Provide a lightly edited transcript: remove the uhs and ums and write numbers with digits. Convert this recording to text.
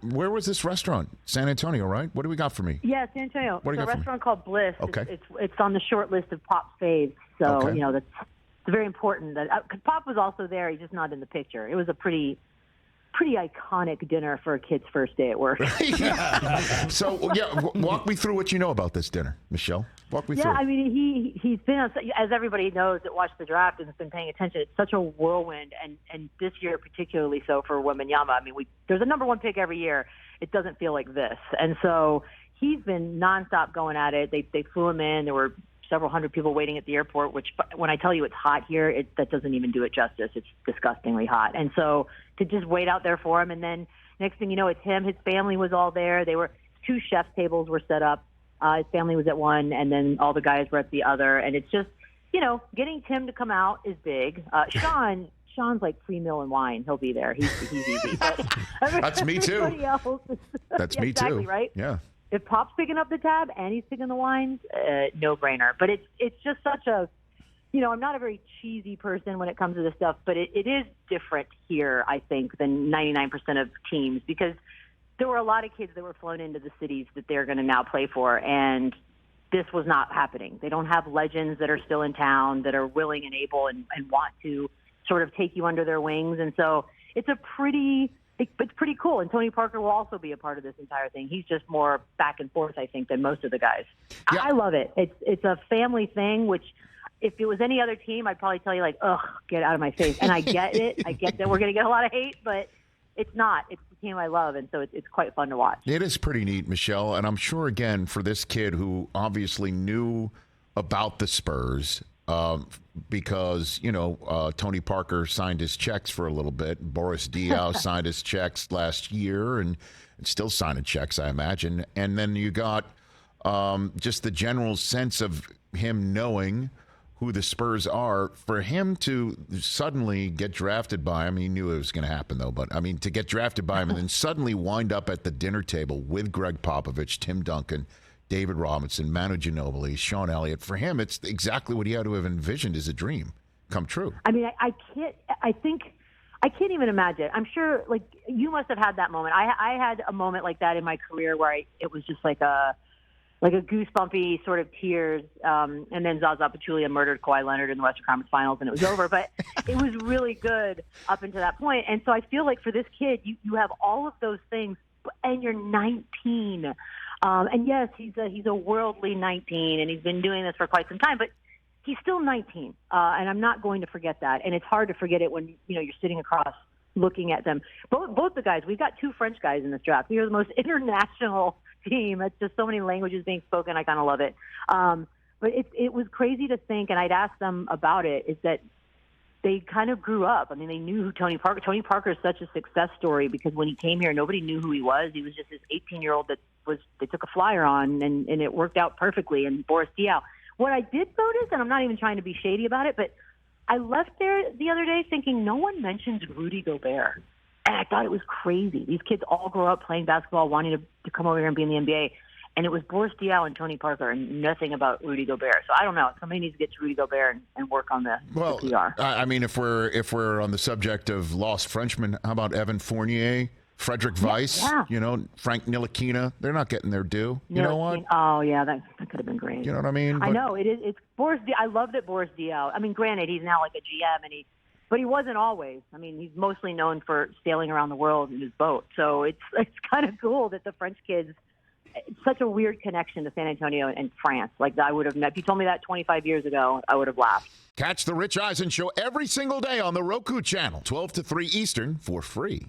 Where was this restaurant? San Antonio, right? What do we got for me? Yeah, San Antonio. What do you It's a got for me? restaurant called Bliss. Okay. It's on the short list of Pop's faves. So, Okay. it's very important. Because Pop was also there. He's just not in the picture. It was a pretty iconic dinner for a kid's first day at work. Yeah. So, walk me through what you know about this dinner, Michelle. Walk me through. Yeah, I mean, he's been on, as everybody knows that watched the draft and has been paying attention. It's such a whirlwind, and this year particularly so for Wembanyama. I mean, there's a number one pick every year. It doesn't feel like this, and so he's been nonstop going at it. They flew him in. There were several hundred people waiting at the airport, which when I tell you it's hot here, that doesn't even do it justice. It's disgustingly hot. And so to just wait out there for him, and then next thing you know, it's him. His family was all there. 2 chef's tables were set up. His family was at one, and then all the guys were at the other. And it's just, getting Tim to come out is big. Sean's like free meal and wine. He'll be there. He's easy. But That's me too. That's me exactly, too. Right? Yeah. If Pop's picking up the tab and he's picking the wines, no brainer. But it's just such a, I'm not a very cheesy person when it comes to this stuff, but it is different here, I think, than 99% of teams, because there were a lot of kids that were flown into the cities that they're going to now play for, and this was not happening. They don't have legends that are still in town that are willing and able and want to sort of take you under their wings. And so it's pretty cool. And Tony Parker will also be a part of this entire thing. He's just more back and forth, I think, than most of the guys. Yeah. I love it. It's a family thing, which if it was any other team, I'd probably tell you, like, ugh, get out of my face. And I get it. I get that we're going to get a lot of hate, but it's not. It's the team I love, and so it's quite fun to watch. It is pretty neat, Michelle. And I'm sure, again, for this kid who obviously knew about the Spurs, because, Tony Parker signed his checks for a little bit. Boris Diaw signed his checks last year and still signing checks, I imagine. And then you got just the general sense of him knowing who the Spurs are. For him to suddenly get drafted by him, he knew it was going to happen, though. But, to get drafted by him and then suddenly wind up at the dinner table with Greg Popovich, Tim Duncan, David Robinson, Manu Ginobili, Sean Elliott. For him, it's exactly what he had to have envisioned as a dream come true. I mean, I can't even imagine. I'm sure, like, you must have had that moment. I had a moment like that in my career where it was just like a goosebumpy sort of tears, and then Zaza Pachulia murdered Kawhi Leonard in the Western Conference Finals, and it was over. But it was really good up until that point. And so I feel like for this kid, you have all of those things, and you're 19. And yes, he's a worldly 19, and he's been doing this for quite some time, but he's still 19, and I'm not going to forget that. And it's hard to forget it when you're sitting across looking at them. Both the guys, we've got 2 French guys in this draft. We are the most international team. It's just so many languages being spoken. I kind of love it. But it was crazy to think, and I'd ask them about it, is that they kind of grew up. I mean, they knew who Tony Parker is such a success story, because when he came here, nobody knew who he was. He was just this 18-year-old that they took a flyer on, and it worked out perfectly. And Boris Diaw. What I did notice, and I'm not even trying to be shady about it, but I left there the other day thinking no one mentions Rudy Gobert. And I thought it was crazy. These kids all grow up playing basketball, wanting to come over here and be in the NBA. And it was Boris Diaw and Tony Parker, and nothing about Rudy Gobert. So I don't know. Somebody needs to get to Rudy Gobert and work on the PR. I mean, if we're on the subject of lost Frenchmen, how about Evan Fournier, Frederick Weiss, Frank Ntilikina? They're not getting their due. You know what? Oh, yeah, that could have been great. You know what I mean? I know. It's Boris Diaw. I love that Boris Diaw. I mean, granted, he's now like a GM, but he wasn't always. I mean, he's mostly known for sailing around the world in his boat. So it's kind of cool that the French kids. It's such a weird connection to San Antonio and France. Like, I would have, if you told me that 25 years ago, I would have laughed. Catch the Rich Eisen Show every single day on the Roku channel, 12 to 3 Eastern, for free.